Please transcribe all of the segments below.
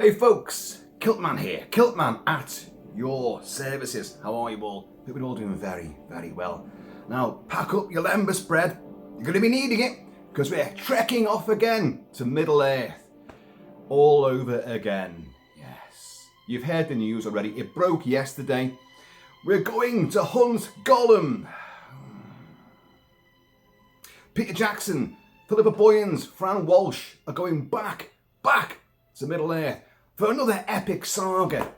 Hey folks, Kilt-Man here. Kilt-Man at your services. How are you all? Hope you're all doing very, very well. Now, pack up your lumber spread. You're going to be needing it because we're trekking off again to Middle Earth. All over again. Yes. You've heard the news already. It broke yesterday. We're going to hunt Gollum. Peter Jackson, Philippa Boyens, Fran Walsh are going back to Middle Earth for another epic saga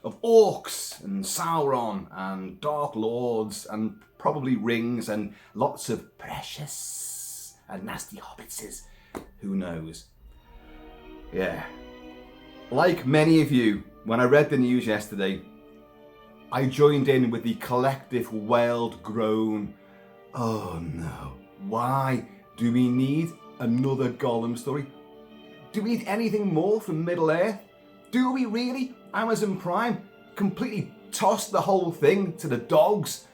of orcs and Sauron and Dark Lords and probably rings and lots of precious and nasty Hobbitses. Who knows? Yeah. Like many of you, when I read the news yesterday, I joined in with the collective wailed groan. Oh no. Why do we need another Gollum story? Do we need anything more from Middle Earth? Do we really? Amazon Prime completely tossed the whole thing to the dogs,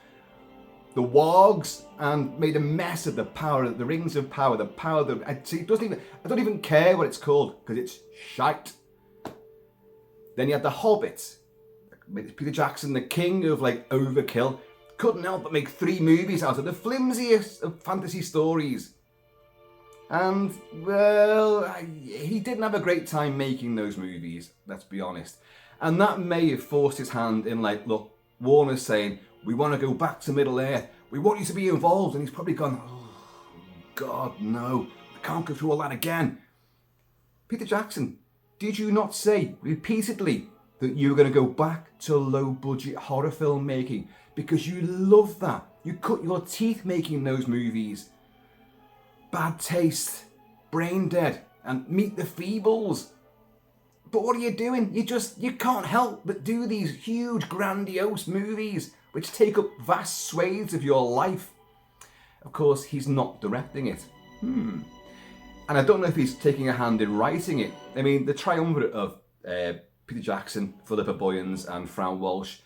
the wargs, and made a mess of the power, the rings of power, the power that I don't even care what it's called because it's shite. Then you had the Hobbits. Peter Jackson, the king of like overkill, couldn't help but make 3 movies out of the flimsiest of fantasy stories. And, well, he didn't have a great time making those movies, let's be honest. And that may have forced his hand in, like, look, Warner's saying, we want to go back to Middle Earth. We want you to be involved. And he's probably gone, oh, God, no. I can't go through all that again. Peter Jackson, did you not say repeatedly that you were going to go back to low-budget horror filmmaking? Because you love that. You cut your teeth making those movies. Bad Taste, Brain Dead, and Meet the Feebles. But what are you doing? You can't help but do these huge, grandiose movies which take up vast swathes of your life. Of course, he's not directing it. And I don't know if he's taking a hand in writing it. I mean, the triumvirate of Peter Jackson, Philippa Boyens, and Fran Walsh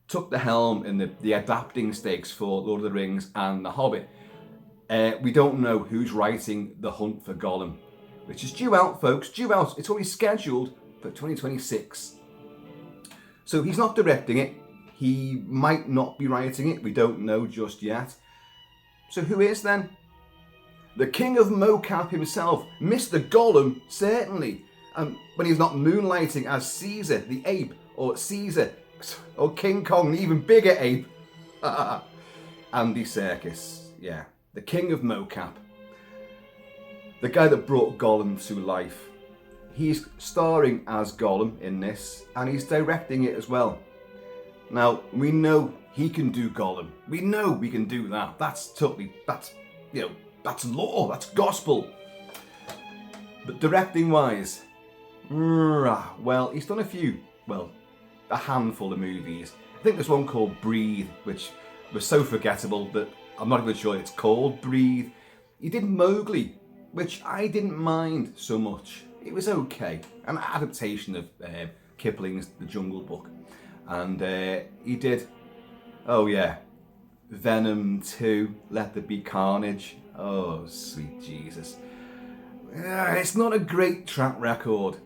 took the helm in the adapting stakes for Lord of the Rings and The Hobbit. We don't know who's writing The Hunt for Gollum, which is due out, folks. Due out. It's already scheduled for 2026. So he's not directing it. He might not be writing it. We don't know just yet. So who is then? The king of mocap himself, Mr. Gollum, certainly. When he's not moonlighting as Caesar the ape, or Caesar, or King Kong, the even bigger ape. Andy Serkis, yeah. The king of mocap. The guy that brought Gollum to life. He's starring as Gollum in this, and he's directing it as well. Now, we know he can do Gollum. We know we can do that. That's law, that's gospel. But directing wise, well, he's done a handful of movies. I think there's one called Breathe, which was so forgettable that I'm not even sure it's called Breathe. He did Mowgli, which I didn't mind so much. It was okay. An adaptation of Kipling's The Jungle Book. And he did, Venom 2, Let There Be Carnage. Oh, sweet Jesus. It's not a great track record.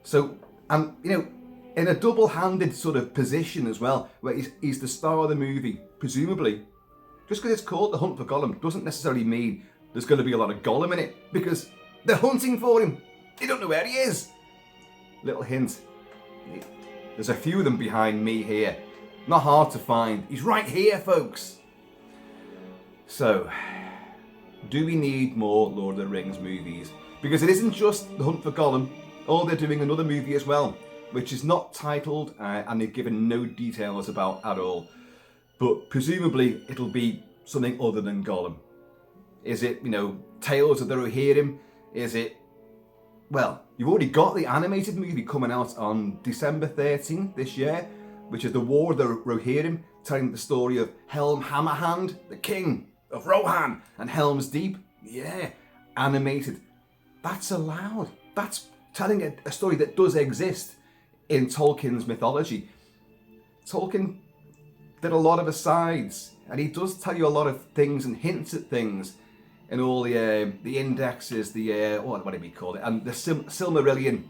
So, in a double-handed sort of position as well, where he's the star of the movie, presumably. Just because it's called The Hunt for Gollum doesn't necessarily mean there's going to be a lot of Gollum in it, because they're hunting for him. They don't know where he is. Little hint. There's a few of them behind me here. Not hard to find. He's right here, folks. So, do we need more Lord of the Rings movies? Because it isn't just The Hunt for Gollum. Oh, they're doing another movie as well, which is not titled and they've given no details about at all. But presumably it'll be something other than Gollum. Is it, Tales of the Rohirrim? Is it, well, you've already got the animated movie coming out on December 13th this year, which is The War of the Rohirrim, telling the story of Helm Hammerhand, the king of Rohan, and Helm's Deep. Yeah, animated. That's allowed. That's telling a story that does exist in Tolkien's mythology. Tolkien did a lot of asides, and he does tell you a lot of things and hints at things in all the indexes, what do we call it, and the Silmarillion.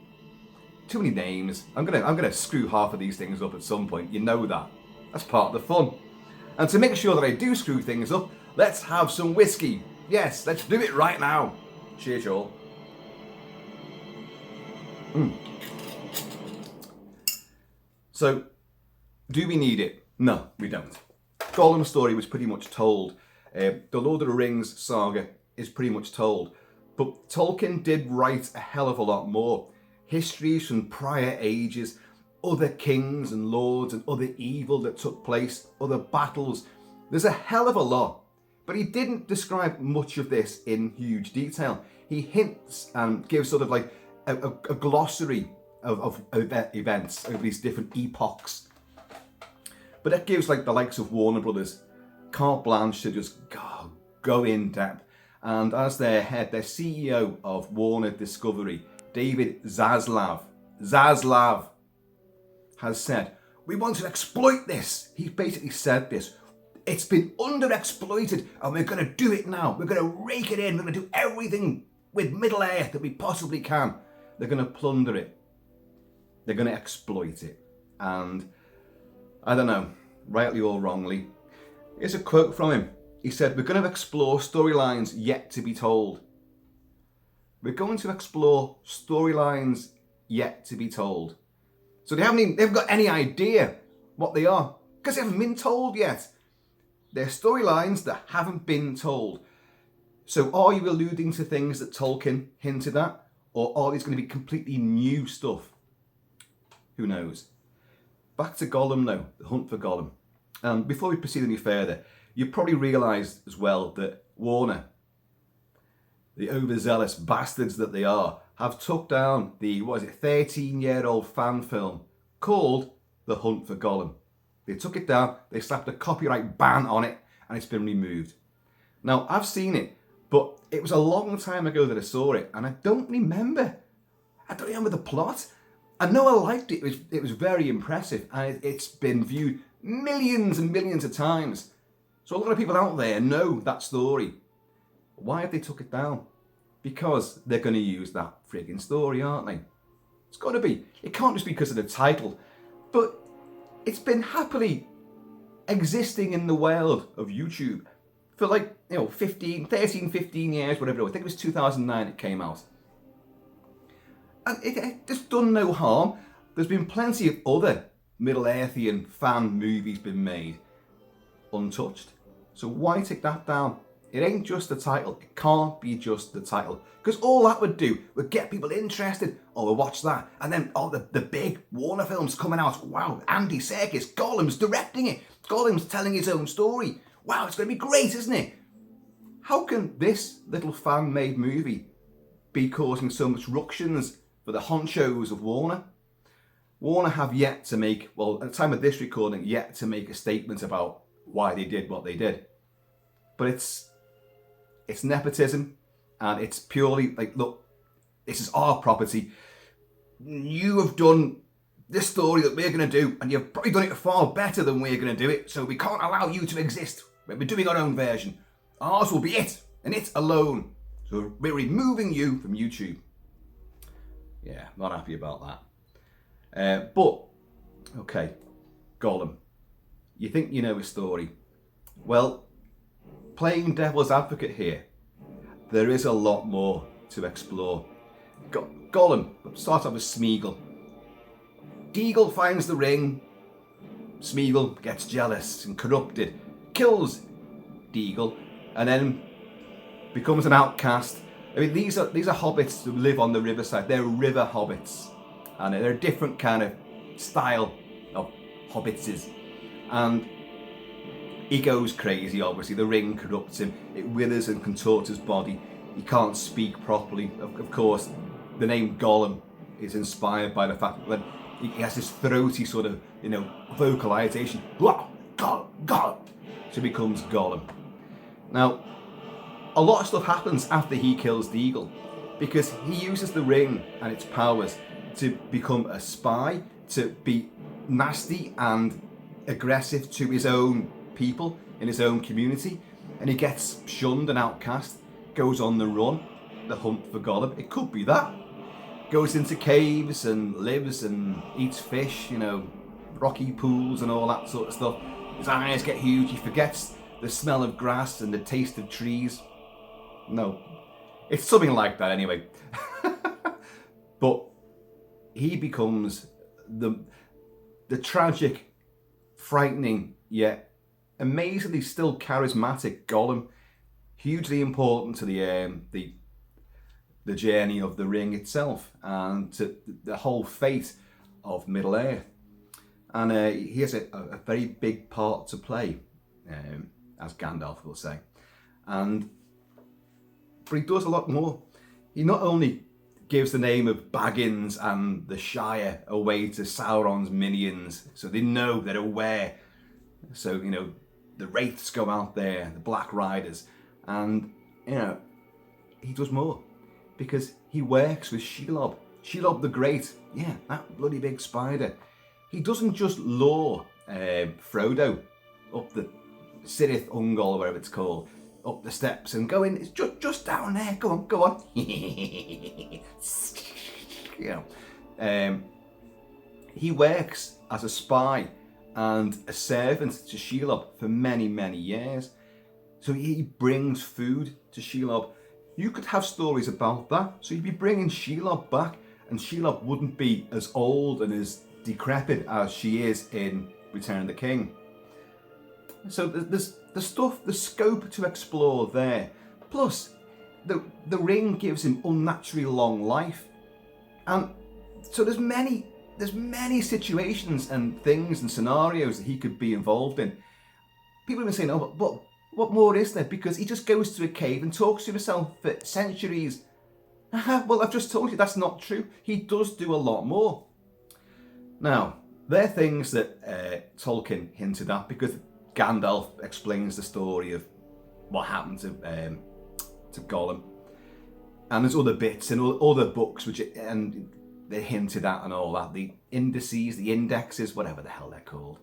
Too many names. I'm gonna screw half of these things up at some point. You know that. That's part of the fun. And to make sure that I do screw things up, let's have some whiskey. Yes, let's do it right now. Cheers, y'all. So, do we need it? No, we don't. Gollum's story was pretty much told. The Lord of the Rings saga is pretty much told. But Tolkien did write a hell of a lot more. Histories from prior ages, other kings and lords and other evil that took place, other battles. There's a hell of a lot. But he didn't describe much of this in huge detail. He hints and gives sort of like a glossary of events over these different epochs. But that gives like the likes of Warner Brothers carte blanche to just go in depth. And as their CEO of Warner Discovery, David Zaslav has said, we want to exploit this. He basically said this. It's been underexploited and we're going to do it now. We're going to rake it in. We're going to do everything with Middle Earth that we possibly can. They're going to plunder it. They're going to exploit it. And I don't know, rightly or wrongly, here's a quote from him. He said, we're going to explore storylines yet to be told. We're going to explore storylines yet to be told. So they haven't got any idea what they are because they haven't been told yet. They're storylines that haven't been told. So are you alluding to things that Tolkien hinted at? Or are these going to be completely new stuff? Who knows? Back to Gollum though, the Hunt for Gollum. Before we proceed any further, you probably realised as well that Warner, the overzealous bastards that they are, have took down the, 13-year-old fan film called The Hunt for Gollum. They took it down, they slapped a copyright ban on it, and it's been removed. Now, I've seen it, but it was a long time ago that I saw it, and I don't remember the plot. I know I liked it. It was very impressive, and it's been viewed millions and millions of times. So a lot of people out there know that story. Why have they took it down? Because they're going to use that frigging story, aren't they? It's got to be. It can't just be because of the title. But it's been happily existing in the world of YouTube for 13, 15 years, whatever it was. I think it was 2009 it came out. And it just done no harm. There's been plenty of other Middle-earthian fan movies been made untouched. So why take that down? It ain't just the title. It can't be just the title. Because all that would do would get people interested. Oh, we'll watch that. And then, the big Warner films coming out. Wow, Andy Serkis, Gollum's directing it. Gollum's telling his own story. Wow, it's going to be great, isn't it? How can this little fan-made movie be causing so much ructions for the honchos of Warner? Warner have yet to make, at the time of this recording, yet to make a statement about why they did what they did. But it's nepotism, and it's purely like, look, this is our property. You have done this story that we're going to do, and you've probably done it far better than we're going to do it, so we can't allow you to exist. We're doing our own version. Ours will be it, and it alone. So we're removing you from YouTube. Yeah, not happy about that. But, okay, Gollum. You think you know his story. Well, playing devil's advocate here, there is a lot more to explore. Gollum, start off with Smeagol. Deagle finds the ring. Smeagol gets jealous and corrupted, kills Deagle, and then becomes an outcast. I mean, these are hobbits who live on the riverside. They're river hobbits, and they're a different kind of style of hobbitses. And he goes crazy, obviously. The ring corrupts him. It withers and contorts his body. He can't speak properly. Of course, the name Gollum is inspired by the fact that when he has this throaty sort of, vocalization. So he becomes Gollum. Now, a lot of stuff happens after he kills Deagle, because he uses the ring and its powers to become a spy, to be nasty and aggressive to his own people in his own community, and he gets shunned and outcast, goes on the run, the hunt for Gollum. It could be that. goes into caves and lives and eats fish, you know, rocky pools and all that sort of stuff. His eyes get huge. He forgets the smell of grass and the taste of trees. No, it's something like that anyway. But he becomes the tragic, frightening, yet amazingly still charismatic Gollum. Hugely important to the journey of the ring itself and to the whole fate of Middle Earth. And he has a very big part to play, as Gandalf will say. But he does a lot more. He not only gives the name of Baggins and the Shire away to Sauron's minions, so they know, they're aware. So, you know, the Wraiths go out there, the Black Riders, and, you know, he does more. Because he works with Shelob. Shelob the Great, yeah, that bloody big spider. He doesn't just lure Frodo up the Cirith Ungol, or whatever it's called, up the steps and go in. It's just down there. Go on. You know, he works as a spy and a servant to Shelob for many, many years. So he brings food to Shelob. You could have stories about that. So you'd be bringing Shelob back, and Shelob wouldn't be as old and as decrepit as she is in Return of the King. So there's the stuff, the scope to explore there. Plus, the ring gives him unnaturally long life. And so there's many situations and things and scenarios that he could be involved in. People have been saying, oh, but what more is there? Because he just goes to a cave and talks to himself for centuries. Well, I've just told you that's not true. He does do a lot more. Now, they're things that Tolkien hinted at because Gandalf explains the story of what happened to Gollum. And there's other bits and other books and they hinted at and all that. The indices, the indexes, whatever the hell they're called.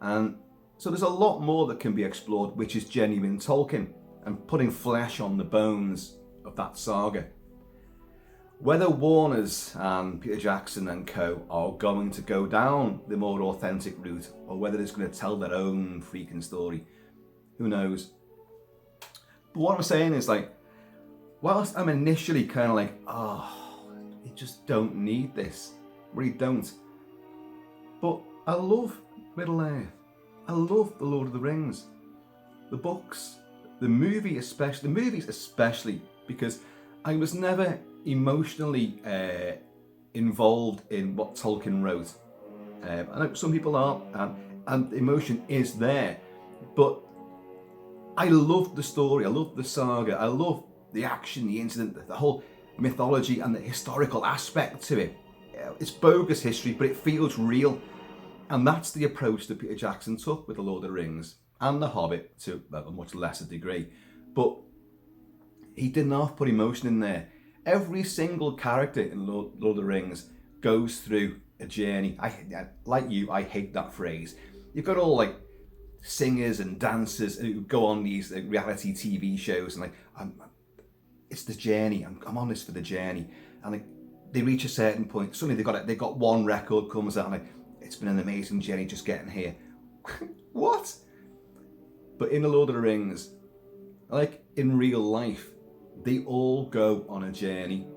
And so there's a lot more that can be explored, which is genuine Tolkien and putting flesh on the bones of that saga. Whether Warner's and Peter Jackson and co are going to go down the more authentic route or whether they're going to tell their own freaking story, who knows. But what I'm saying is, like, whilst I'm initially kind of like, oh, you just don't need this. Really don't. But I love Middle Earth. I love The Lord of the Rings. The books, the movies especially, because I was never emotionally involved in what Tolkien wrote. I know some people are, and emotion is there, but I love the story, I love the saga, I love the action, the incident, the whole mythology and the historical aspect to it. It's bogus history, but it feels real. And that's the approach that Peter Jackson took with The Lord of the Rings and The Hobbit to a much lesser degree. But he didn't half put emotion in there. Every single character in Lord of the Rings goes through a journey. Like you, I hate that phrase. You've got all like singers and dancers who go on these reality TV shows and it's the journey. I'm on this for the journey. And they reach a certain point. Suddenly they got one record comes out and it's been an amazing journey just getting here. What? But in The Lord of the Rings, like in real life, they all go on a journey.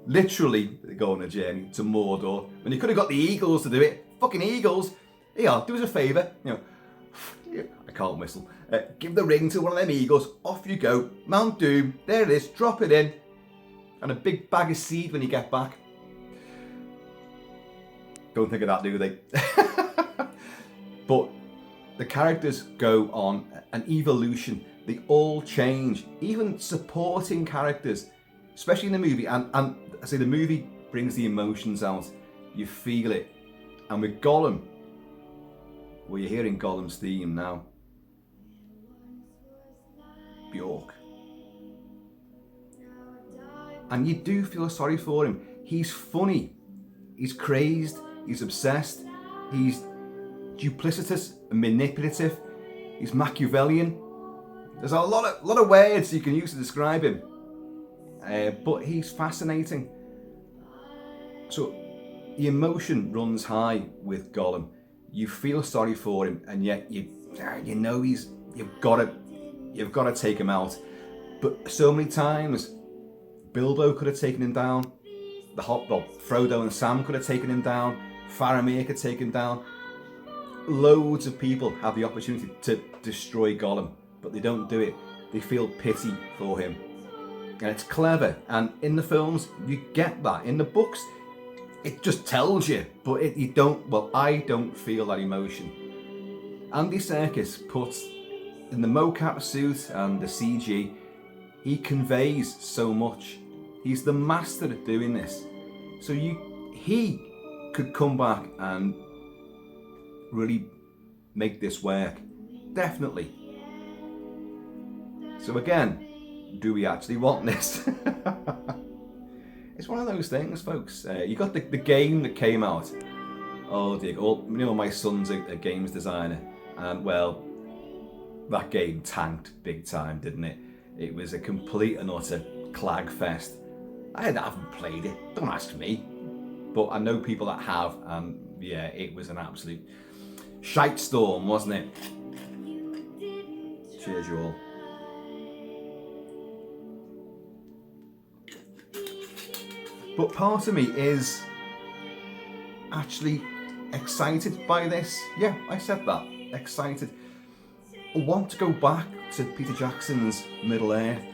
Literally, they go on a journey to Mordor. When you could have got the Eagles to do it. Fucking Eagles. Yeah, do us a favour. You know, I can't whistle. Give the ring to one of them Eagles. Off you go. Mount Doom. There it is. Drop it in. And a big bag of seed when you get back. Don't think of that, do they? But the characters go on an evolution. They all change. Even supporting characters, especially in the movie. And I say the movie brings the emotions out. You feel it. And with Gollum, well, you're hearing Gollum's theme now. Bjork. And you do feel sorry for him. He's funny. He's crazed. He's obsessed. He's duplicitous and manipulative. He's Machiavellian. There's a lot of words you can use to describe him. But he's fascinating. So the emotion runs high with Gollum. You feel sorry for him, and yet you know you've got to take him out. But so many times, Bilbo could have taken him down. Frodo and Sam could have taken him down. Faramir could take him down. Loads of people have the opportunity to destroy Gollum, but they don't do it. They feel pity for him. And it's clever. And in the films, you get that. In the books, it just tells you, but you don't. Well, I don't feel that emotion. Andy Serkis puts in the mocap suit and the CG, he conveys so much. He's the master at doing this. So he could come back and really make this work. Definitely. So again, do we actually want this? It's one of those things, folks. You got the game that came out. Oh dear. Well, you know, my son's a games designer, and well, that game tanked big time, didn't it? It was a complete and utter clag fest. I haven't played it. Don't ask me. But I know people that have, and yeah, it was an absolute shite storm, wasn't it? Cheers, you all. But part of me is actually excited by this. Yeah, I said that. Excited. I want to go back to Peter Jackson's Middle-earth.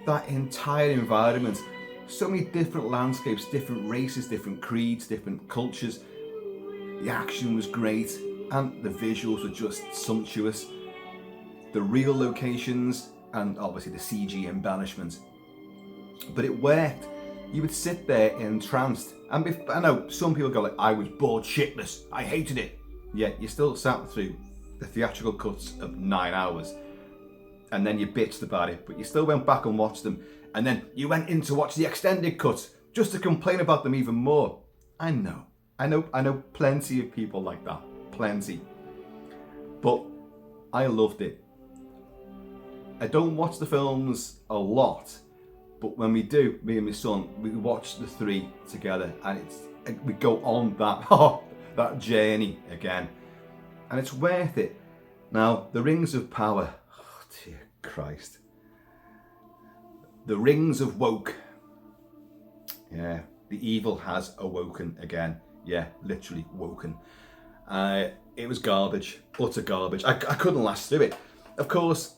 That entire environment. So many different landscapes, different races, different creeds, different cultures. The action was great and the visuals were just sumptuous. The real locations and obviously the CG embellishment. But it worked. You would sit there entranced. And I know some people go like, I was bored shitless. I hated it. Yet you still sat through the theatrical cuts of 9 hours. And then you bitched about it, but you still went back and watched them. And then you went in to watch the extended cuts just to complain about them even more. I know plenty of people like that. Plenty. But I loved it. I don't watch the films a lot. But when we do, me and my son, we watch the 3 together, and we go on that journey again, and it's worth it. Now, the Rings of Power, oh dear Christ, the Rings of Woke. Yeah, the evil has awoken again. Yeah, literally woken. It was garbage, utter garbage. I couldn't last through it. Of course.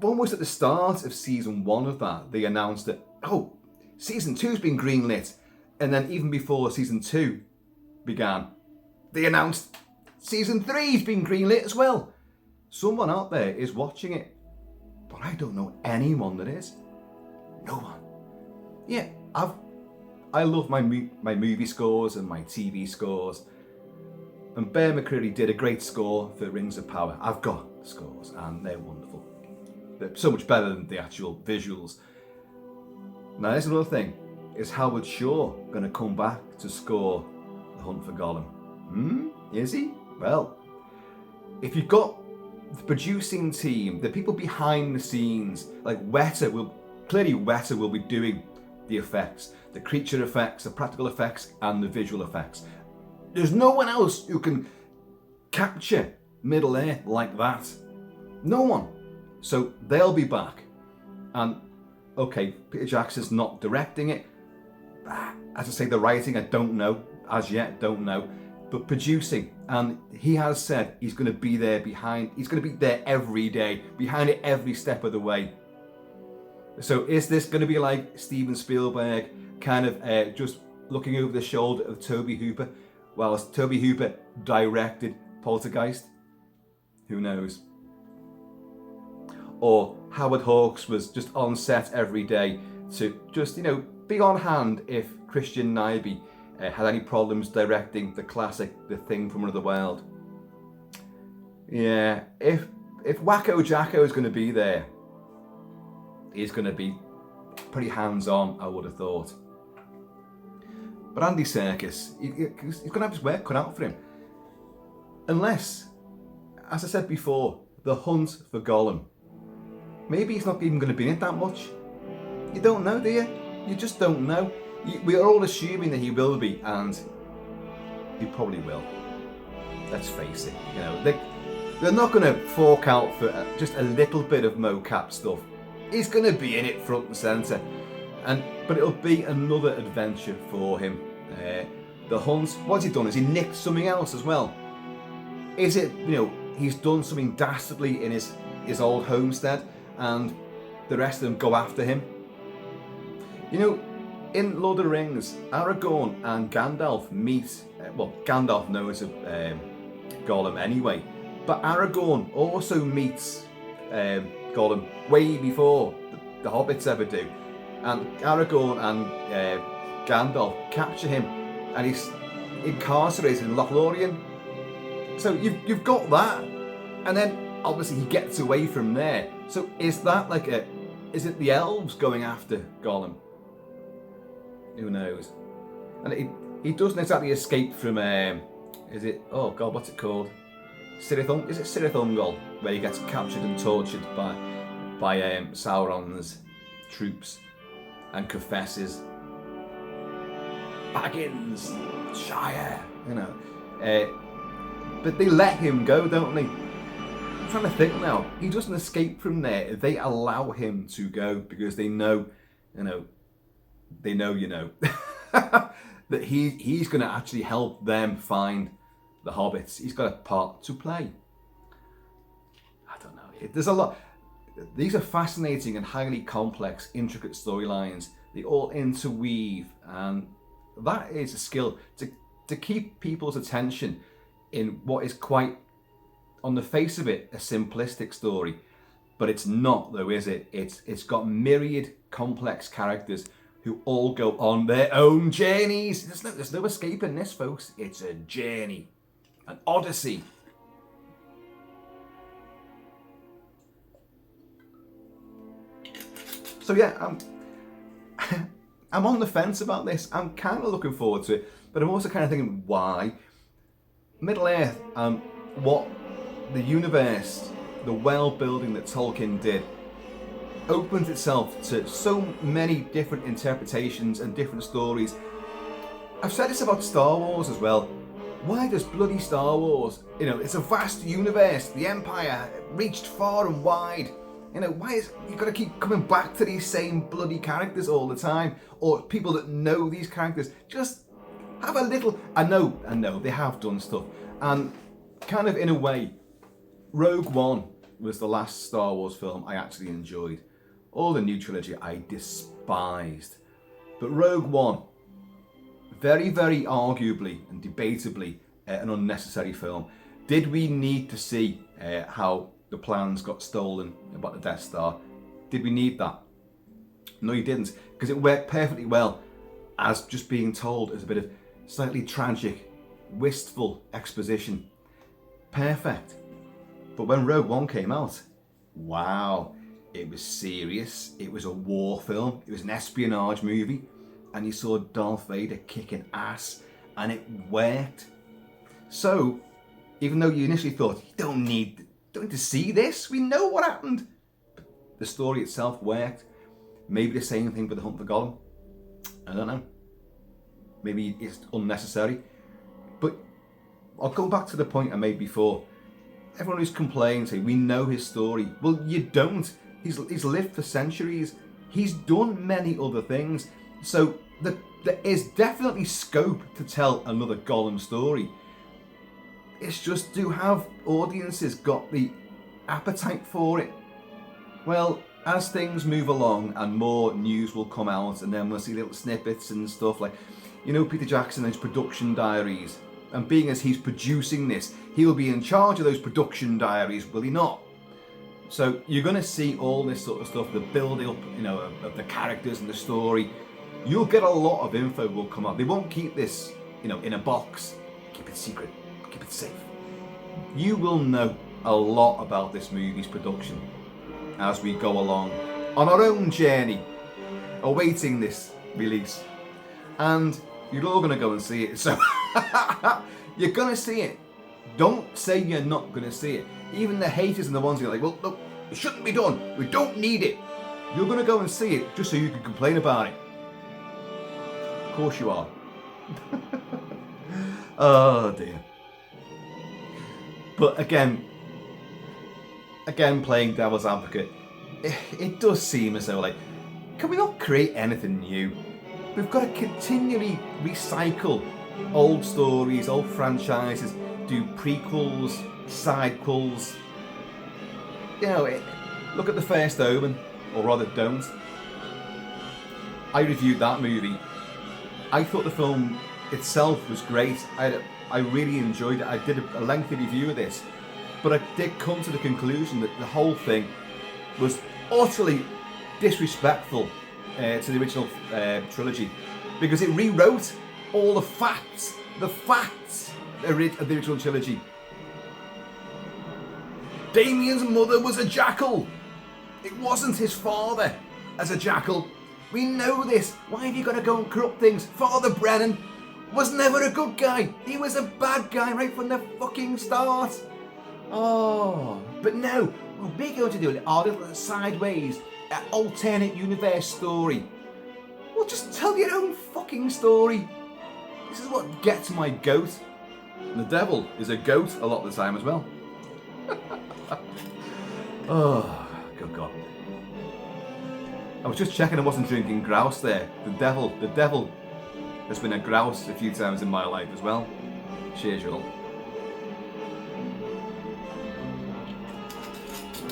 Almost at the start of season 1 of that, they announced that, oh, season 2's been greenlit. And then even before season 2 began, they announced season 3's been greenlit as well. Someone out there is watching it, but I don't know anyone that is. No one. Yeah, I love my movie scores and my TV scores. And Bear McCreary did a great score for Rings of Power. I've got scores and they're wonderful. They're so much better than the actual visuals. Now, there's another thing. Is Howard Shore going to come back to score The Hunt for Gollum? Is he? Well, if you've got the producing team, the people behind the scenes, like Weta will be doing the effects, the creature effects, the practical effects, and the visual effects. There's no one else who can capture Middle-earth like that. No one. So they'll be back. And okay, Peter Jackson's not directing it. As I say, the writing, I don't know. As yet, don't know. But producing. And he has said he's going to be there behind. He's going to be there every day. Behind it every step of the way. So is this going to be like Steven Spielberg kind of just looking over the shoulder of Tobe Hooper whilst Tobe Hooper directed Poltergeist? Who knows? Or Howard Hawks was just on set every day to just, be on hand if Christian Nyby had any problems directing the classic The Thing from Another World. Yeah, if Wacko Jacko is going to be there, he's going to be pretty hands-on, I would have thought. But Andy Serkis, he's going to have his work cut out for him. Unless, as I said before, the Hunt for Gollum. Maybe he's not even going to be in it that much. You don't know, do you? You just don't know. We are all assuming that he will be, and he probably will. Let's face it, you know, they're not going to fork out for just a little bit of mocap stuff. He's going to be in it front and centre, but it'll be another adventure for him. The hunt, what's he done? Has he nicked something else as well? Is it, you know, he's done something dastardly in his old homestead, and the rest of them go after him? You know, in Lord of the Rings, Aragorn and Gandalf meet. Well, Gandalf knows of Gollum anyway, but Aragorn also meets Gollum way before the Hobbits ever do, and Aragorn and Gandalf capture him, and he's incarcerated in Lothlorien. So you've got that, and then obviously he gets away from there. So is that like is it the elves going after Gollum? Who knows? And he doesn't exactly escape from is it, oh god, what's it called? Cirith, is it Cirith Ungol, where he gets captured and tortured by Sauron's troops and confesses. Baggins, Shire, you know. But they let him go, don't they? I'm trying to think now. He doesn't escape from there. They allow him to go because they know, that he's going to actually help them find the Hobbits. He's got a part to play. I don't know. There's a lot. These are fascinating and highly complex, intricate storylines. They all interweave, and that is a skill to keep people's attention in what is quite, on the face of it, a simplistic story. But it's not, though, is it? It's got myriad complex characters who all go on their own journeys. There's no escaping this, folks. It's a journey, an odyssey. So yeah, I'm on the fence about this. I'm kind of looking forward to it, but I'm also kind of thinking, why? Middle-earth, what the universe, the world building that Tolkien did, opens itself to so many different interpretations and different stories. I've said this about Star Wars as well. Why does bloody Star Wars, it's a vast universe, the Empire reached far and wide. Why is you got to keep coming back to these same bloody characters all the time, or people that know these characters? Just have a little. I know they have done stuff, and kind of in a way, Rogue One was the last Star Wars film I actually enjoyed. All the new trilogy I despised, but Rogue One, very, very arguably and debatably an unnecessary film. Did we need to see how the plans got stolen about the Death Star? Did we need that? No, you didn't, because it worked perfectly well as just being told as a bit of slightly tragic, wistful exposition. Perfect. But when Rogue One came out, wow, it was serious. It was a war film. It was an espionage movie, and you saw Darth Vader kicking ass, and it worked. So, even though you initially thought you don't need to see this, we know what happened, but the story itself worked. Maybe the same thing with the Hunt for Gollum. I don't know. Maybe it's unnecessary. But I'll go back to the point I made before. Everyone who's complaining, say, we know his story. Well, you don't. He's lived for centuries. He's done many other things. So there is definitely scope to tell another Gollum story. It's just, do have audiences got the appetite for it? Well, as things move along and more news will come out, and then we'll see little snippets and stuff like, Peter Jackson and his production diaries. And being as he's producing this, he'll be in charge of those production diaries, will he not? So you're going to see all this sort of stuff, the building up, of the characters and the story. You'll get a lot of info will come out. They won't keep this, in a box. Keep it secret. Keep it safe. You will know a lot about this movie's production as we go along on our own journey, awaiting this release. And you're all going to go and see it. So you're going to see it. Don't say you're not going to see it. Even the haters and the ones who are like, well, look, it shouldn't be done. We don't need it. You're going to go and see it just so you can complain about it. Of course you are. Oh dear. But again playing devil's advocate, it does seem as though, like, can we not create anything new? We've got to continually recycle old stories, old franchises, do prequels, sidequels. You know, look at The First Omen, or rather don't. I reviewed that movie. I thought the film itself was great. I really enjoyed it. I did a lengthy review of this, but I did come to the conclusion that the whole thing was utterly disrespectful to the original trilogy, because it rewrote all the facts of the original trilogy. Damien's mother was a jackal. It wasn't his father as a jackal. We know this. Why have you got to go and corrupt things? Father Brennan was never a good guy. He was a bad guy right from the fucking start. Oh, but no. What we're going to do is our little sideways, alternate universe story. Well, just tell your own fucking story. This is what gets my goat. And the devil is a goat a lot of the time as well. Oh, good God. I was just checking I wasn't drinking grouse there. The devil has been a grouse a few times in my life as well. Cheers, y'all.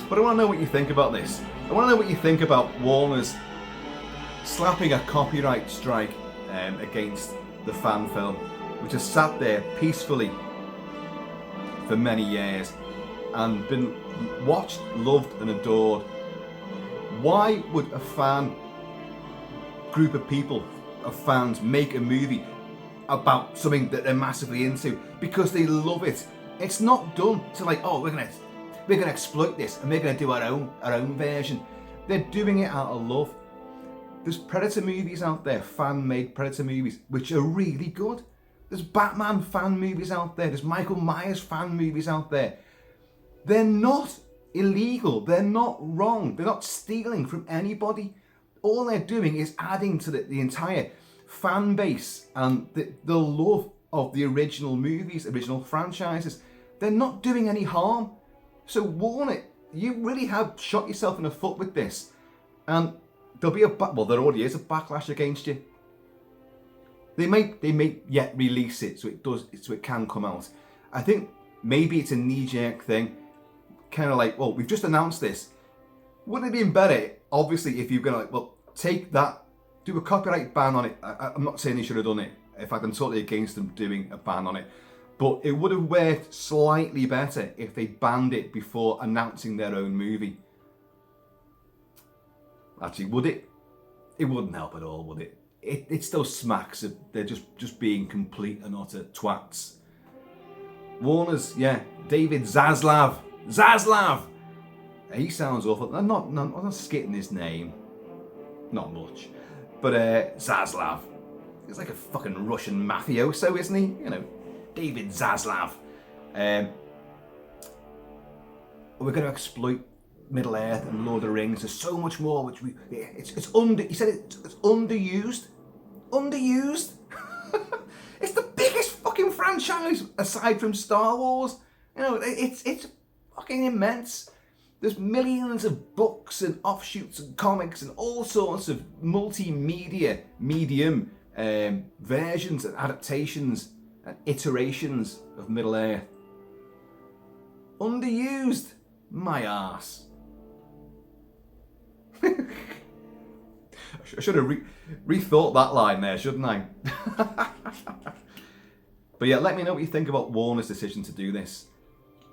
But I want to know what you think about this. I want to know what you think about Warner's slapping a copyright strike against the fan film, which has sat there peacefully for many years and been watched, loved and adored. Why would a fan group of people, of fans, make a movie about something that they're massively into because they love it? It's not done to, like, oh, we're gonna exploit this and we're gonna do our own version. They're doing it out of love. There's Predator movies out there, fan-made Predator movies, which are really good. There's Batman fan movies out there. There's Michael Myers fan movies out there. They're not illegal. They're not wrong. They're not stealing from anybody. All they're doing is adding to the entire fan base and the love of the original movies, original franchises. They're not doing any harm. So Warner, you really have shot yourself in the foot with this. And there'll be there already is a backlash against you. They may yet release it so it can come out. I think maybe it's a knee-jerk thing. Kind of like, well, we've just announced this. Wouldn't it have been better, obviously, if you're going to, like, well, take that, do a copyright ban on it. I'm not saying they should have done it. In fact, I'm totally against them doing a ban on it. But it would have worked slightly better if they banned it before announcing their own movie. Actually, would it? It wouldn't help at all, would it? It still smacks of they're just being complete and utter twats. Warner's, yeah, David Zaslav. He sounds awful. I'm not skitting his name. Not much. But Zaslav. He's like a fucking Russian mafioso, isn't he? You know, David Zaslav. We're going to exploit Middle Earth and Lord of the Rings. There's so much more which he said it's underused. Underused? It's the biggest fucking franchise aside from Star Wars. You know, it's fucking immense. There's millions of books and offshoots and comics and all sorts of multimedia medium versions and adaptations and iterations of Middle Earth. Underused? My arse. I should have rethought that line there, shouldn't I? But yeah, let me know what you think about Warner's decision to do this.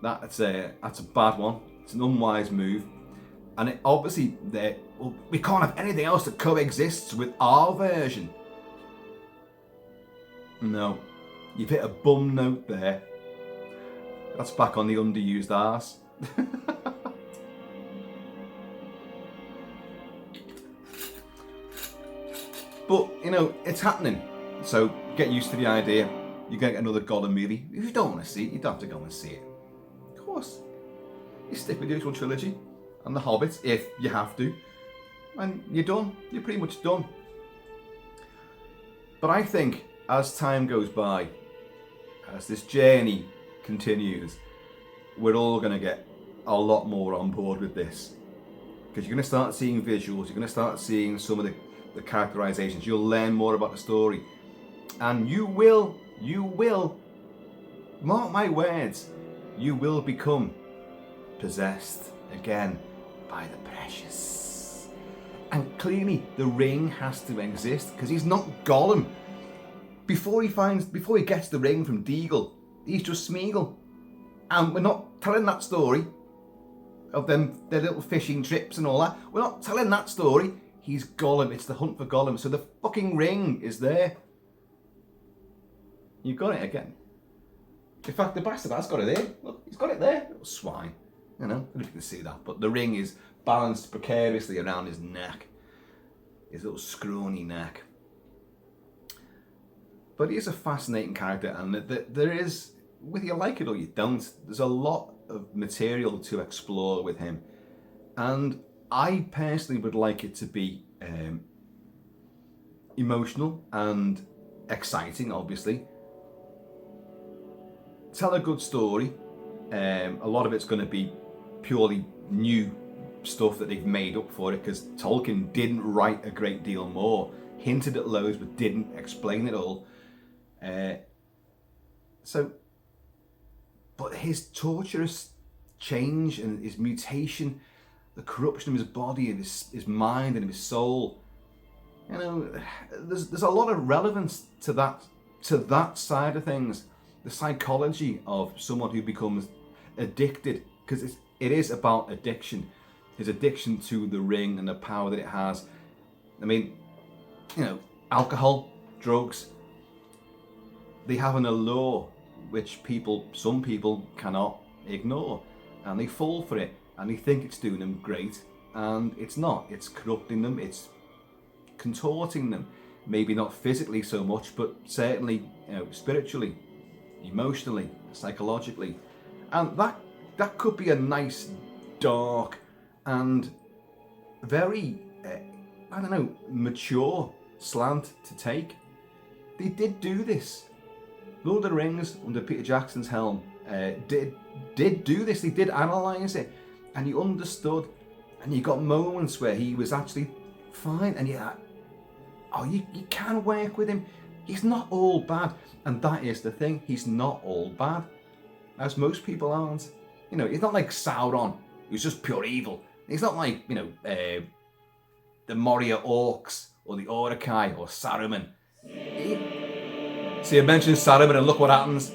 That's a bad one. It's an unwise move. And obviously, we can't have anything else that coexists with our version. No. You've hit a bum note there. That's back on the underused arse. But, you know, it's happening. So get used to the idea. You're going to get another Gollum movie. If you don't want to see it, you don't have to go and see it. Of course. You stick with the original trilogy and the Hobbits if you have to. And you're done. You're pretty much done. But I think as time goes by, as this journey continues, we're all going to get a lot more on board with this. Because you're going to start seeing visuals, you're going to start seeing some of the characterizations, you'll learn more about the story. And you will, mark my words, you will become possessed again by the precious. And clearly the ring has to exist, because he's not Gollum. Before he gets the ring from Deagle, he's just Smeagol. And we're not telling that story of their little fishing trips and all that. We're not telling that story. He's Gollum. It's the Hunt for Gollum. So the fucking ring is there. You got it again. In fact, the bastard has got it there. Look, he's got it there. Little swine. You know, I don't know if you can see that. But the ring is balanced precariously around his neck. His little scrawny neck. But he is a fascinating character, and there is, whether you like it or you don't, there's a lot of material to explore with him. And I personally would like it to be emotional and exciting, obviously. Tell a good story. A lot of it's going to be purely new stuff that they've made up for it, because Tolkien didn't write a great deal more. Hinted at loads, but didn't explain it all. But his torturous change and his mutation, the corruption of his body and his mind and his soul, you know, there's a lot of relevance to that side of things. The psychology of someone who becomes addicted, because it is about addiction. His addiction to the ring and the power that it has. I mean, you know, alcohol, drugs, they have an allure which some people cannot ignore, and they fall for it, and they think it's doing them great, and it's not. It's corrupting them, it's contorting them, maybe not physically so much, but certainly, you know, spiritually, emotionally, psychologically. And that could be a nice, dark and very mature slant to take. They did do this. Lord of the Rings, under Peter Jackson's helm, did do this. They did analyse it, and you understood, and you got moments where he was actually fine, and you can work with him. He's not all bad, and that is the thing. He's not all bad, as most people aren't. You know, he's not like Sauron, who's just pure evil. He's not like, you know, the Moria Orcs or the Uruk-hai or Saruman. See, I mentioned Saruman, and look what happens.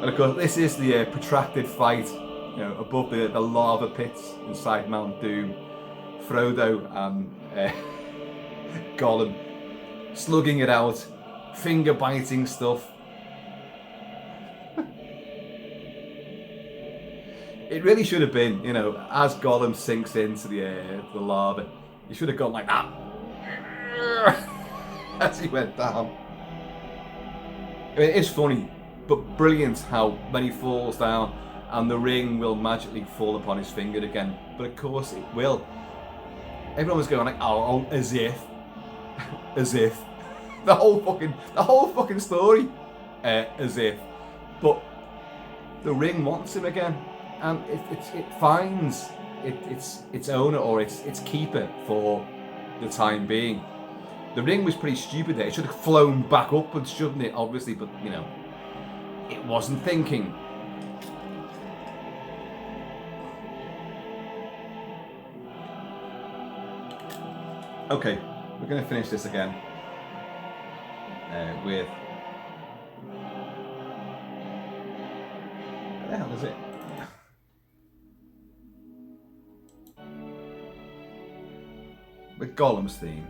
And of course, this is the protracted fight, you know, above the lava pits inside Mount Doom. Frodo and Gollum slugging it out, finger biting stuff. It really should have been, you know, as Gollum sinks into the lava, he should have gone like that as he went down. I mean, it's funny, but brilliant how when he falls down and the ring will magically fall upon his finger again. But of course it will. Everyone was going like, oh, as if the whole fucking story, as if. But the ring wants him again, and it finds its owner or its keeper for the time being. The ring was pretty stupid there. It should have flown back upwards, shouldn't it? Obviously, but you know, it wasn't thinking. Okay, we're going to finish this again with... What the hell is it? With Gollum's theme.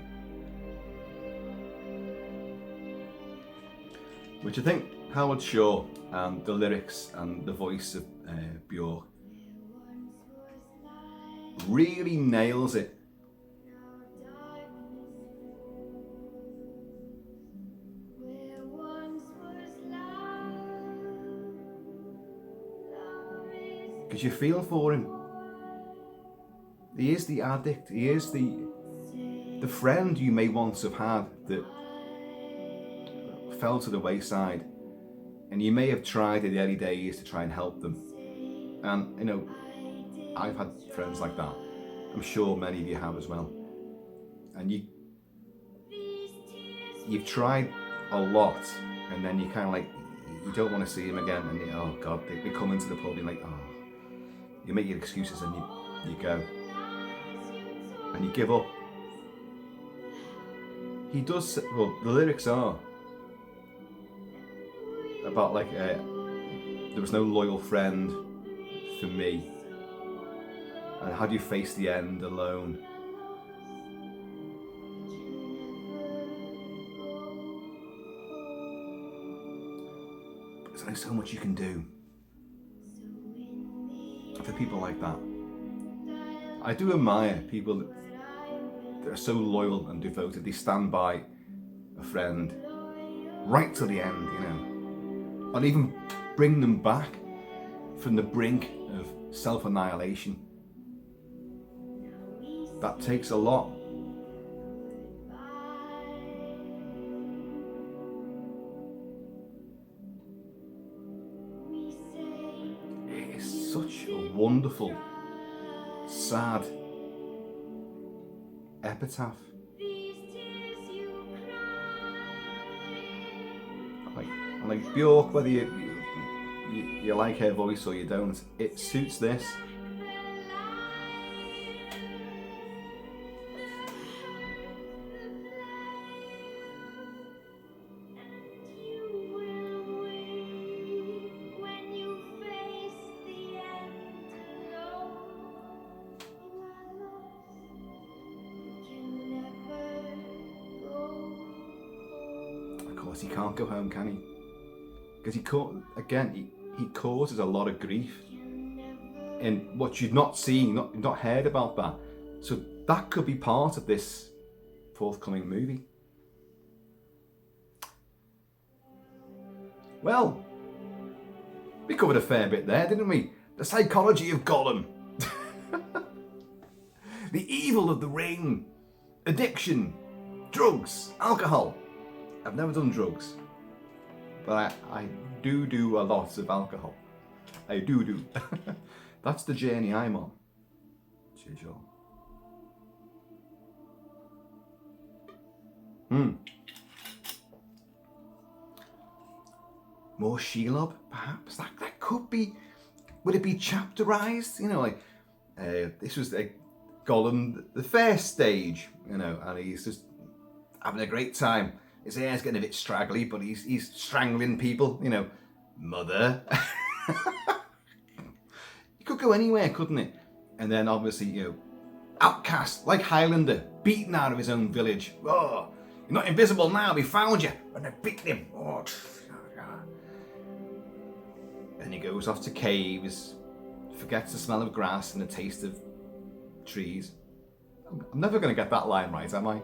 Which I think Howard Shore and the lyrics and the voice of Björk really nails it. Because you feel for him. He is the addict. He is the the friend you may once have had that fell to the wayside, and you may have tried in the early days to try and help them. And you know, I've had friends like that. I'm sure many of you have as well. And you've tried a lot, and then you kind of like, you don't want to see them again, and you, oh God, they come into the pub and you're like, oh, you make your excuses and you go. And you give up. He does, well, the lyrics are about like, there was no loyal friend for me. And how do you face the end alone? There's only so much you can do for people like that. I do admire people that are so loyal and devoted. They stand by a friend right to the end, you know, and even bring them back from the brink of self-annihilation. That takes a lot. It is such a wonderful, sad epitaph. I like Björk, whether you like her voice or you don't, it suits this. He can't go home, can he? Because he causes a lot of grief in what you've not seen, not heard about that. So that could be part of this forthcoming movie. Well, we covered a fair bit there, didn't we? The psychology of Gollum, the evil of the ring, addiction, drugs, alcohol. I've never done drugs, but I do a lot of alcohol. I do. That's the journey I'm on. Cheers, y'all. More Shelob, perhaps? That could be. Would it be chapterized? You know, like this was Gollum, the first stage, you know, and he's just having a great time. His hair's getting a bit straggly, but he's strangling people, you know. Mother. It could go anywhere, couldn't it? And then obviously, you know, outcast, like Highlander, beaten out of his own village. Oh, you're not invisible now, we found you. And they beat him. Oh, and he goes off to caves, forgets the smell of grass and the taste of trees. I'm never going to get that line right, am I?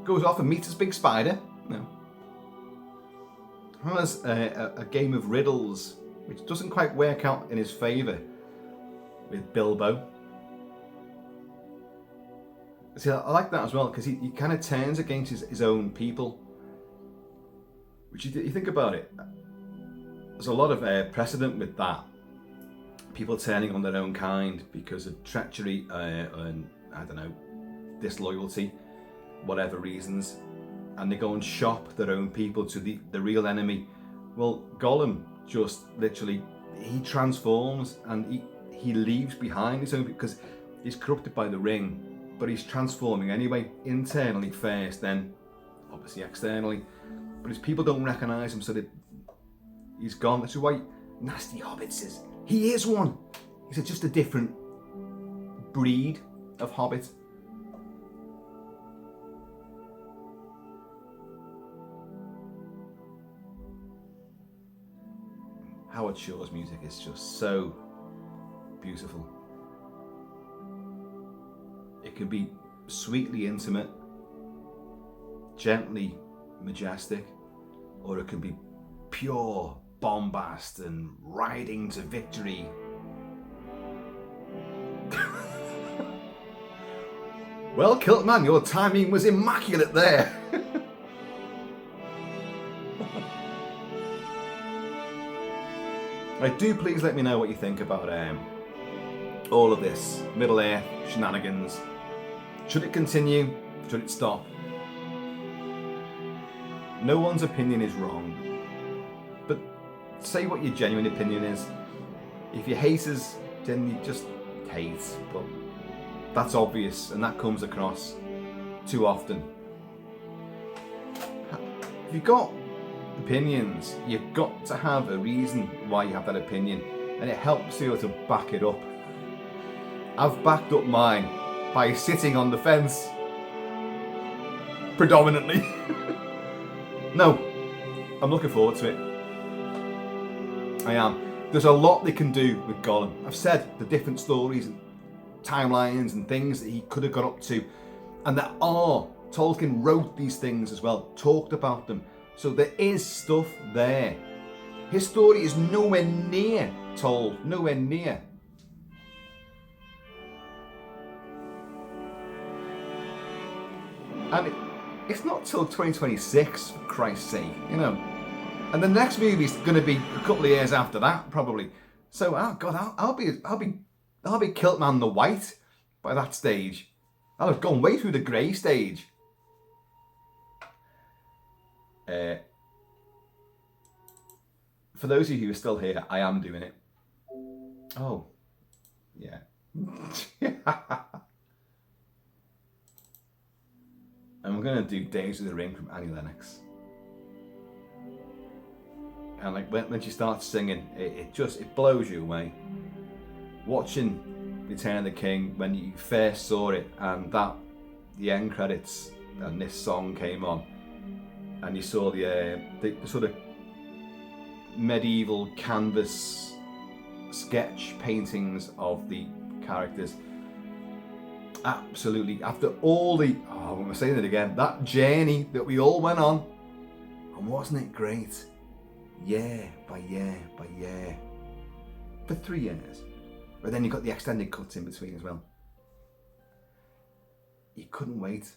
Goes off and meets his big spider. No. Has a game of riddles, which doesn't quite work out in his favour with Bilbo. See, I like that as well, because he kind of turns against his own people. Which you think about it, there's a lot of precedent with that. People turning on their own kind because of treachery and, I don't know, disloyalty. Whatever reasons, and they go and shop their own people to the real enemy. Well, Gollum just literally, he transforms and he leaves behind his own, because he's corrupted by the ring, but he's transforming anyway, internally first, then obviously externally. But his people don't recognise him, so he's gone. That's why nasty Hobbitses. He is one. He's just a different breed of Hobbit. Howard Shore's music is just so beautiful. It can be sweetly intimate, gently majestic, or it can be pure bombast and riding to victory. Well, Kilt-Man, your timing was immaculate there. Right, do please let me know what you think about all of this Middle-earth shenanigans. Should it continue? Should it stop? No one's opinion is wrong, but say what your genuine opinion is. If you hate us, then you just hate, but that's obvious and that comes across too often. If you've got opinions, you've got to have a reason why you have that opinion, and it helps you to back it up. I've backed up mine by sitting on the fence, predominantly. No, I'm looking forward to it. I am. There's a lot they can do with Gollum. I've said the different stories and timelines and things that he could have got up to, and there are. Tolkien wrote these things as well, talked about them, so there is stuff there. His story is nowhere near told, nowhere near. And it's not till 2026, for Christ's sake, you know. And the next movie's going to be a couple of years after that, probably. So, oh God, I'll be Kilt-Man the White by that stage. I'll have gone way through the grey stage. For those of you who are still here, I am doing it. Oh, yeah. And we're going to do Days of the Ring from Annie Lennox. And like when she starts singing, it blows you away. Watching Return of the King, when you first saw it and the end credits and this song came on, and you saw the sort of medieval canvas sketch paintings of the characters. Absolutely, after all I'm saying it again, that journey that we all went on, and wasn't it great? Year by year by year, for 3 years. But then you got the extended cuts in between as well. You couldn't wait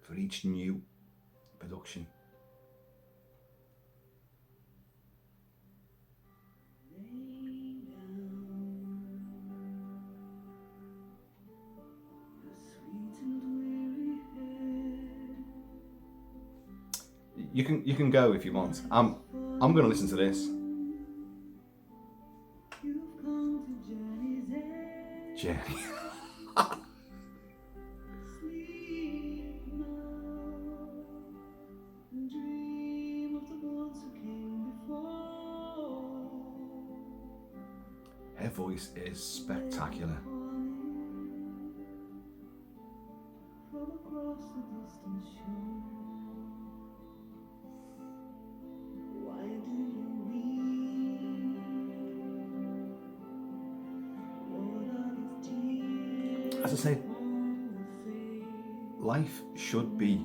for each new production. You can go if you want. I'm going to listen to this. Jenny. Her voice is spectacular. As I say, life should be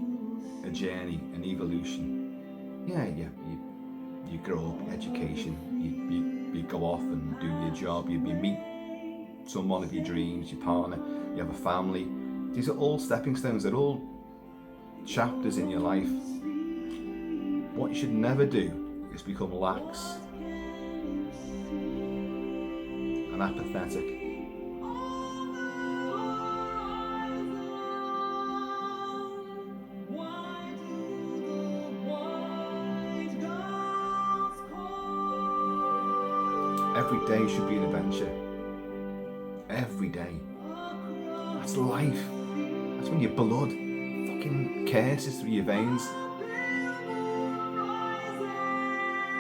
a journey, an evolution. Yeah, you grow up, education, you go off and do your job, you meet someone of your dreams, your partner, you have a family. These are all stepping stones, they're all chapters in your life. What you should never do is become lax and apathetic. Every day should be an adventure. Every day. That's life. That's when your blood fucking courses through your veins.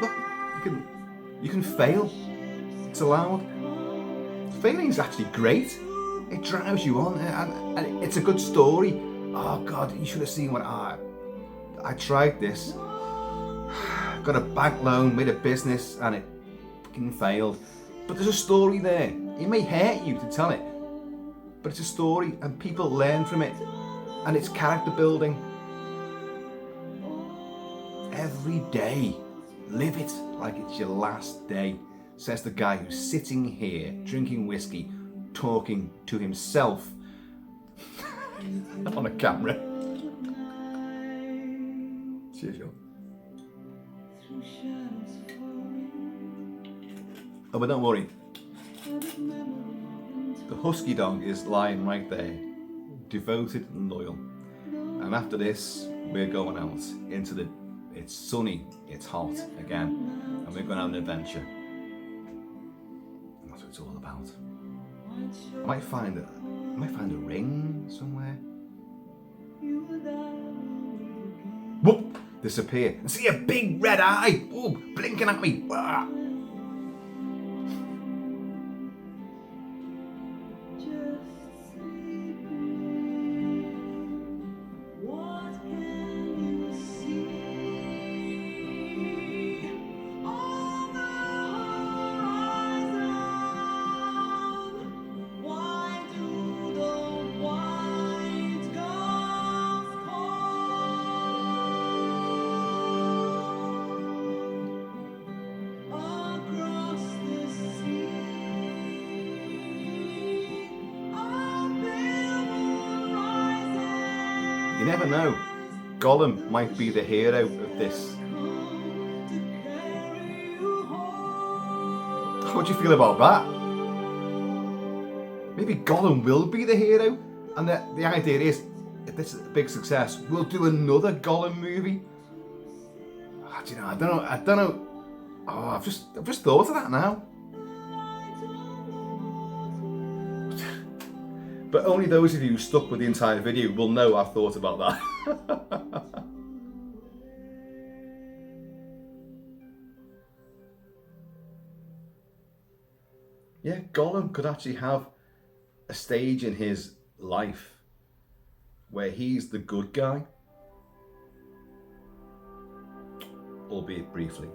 Look, you can fail. It's allowed. Failing is actually great. It drives you on, and it's a good story. Oh God, you should have seen what I tried this. Got a bank loan, made a business, and it failed. But there's a story there. It may hurt you to tell it, but it's a story and people learn from it, and it's character building. Every day, live it like it's your last day, says the guy who's sitting here drinking whiskey, talking to himself on a camera. Cheers, yo. Oh, but don't worry. The husky dog is lying right there, devoted and loyal. And after this, we're going out into the... It's sunny, it's hot again, and we're going to have an adventure. And that's what it's all about. I might find a ring somewhere. Whoop! Disappear and see a big red eye. Ooh, blinking at me. Ah. You never know. Gollum might be the hero of this. How do you feel about that? Maybe Gollum will be the hero, and the idea is, if this is a big success, we'll do another Gollum movie. Oh, do you know? I don't know. Oh, I've just thought of that now. But only those of you who stuck with the entire video will know I've thought about that. Yeah, Gollum could actually have a stage in his life where he's the good guy, albeit briefly.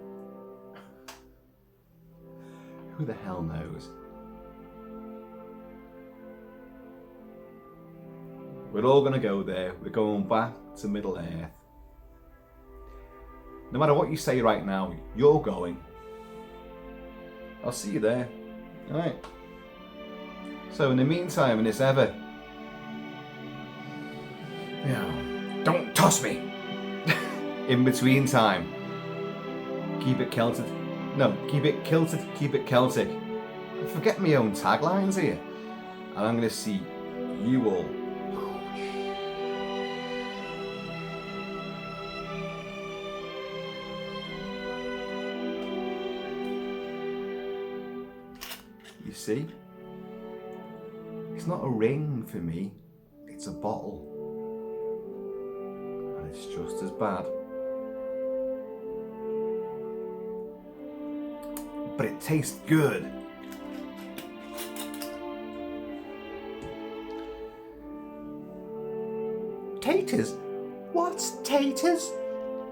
Who the hell knows? We're all going to go there. We're going back to Middle Earth. No matter what you say right now, you're going. I'll see you there. Alright. So in the meantime, and it's ever... don't toss me! In between time. Keep it Celtic. No, keep it kilted, keep it Celtic. I forget my own taglines here. And I'm going to see you all. You see? It's not a ring for me, it's a bottle. And it's just as bad. But it tastes good. Taters? What's taters?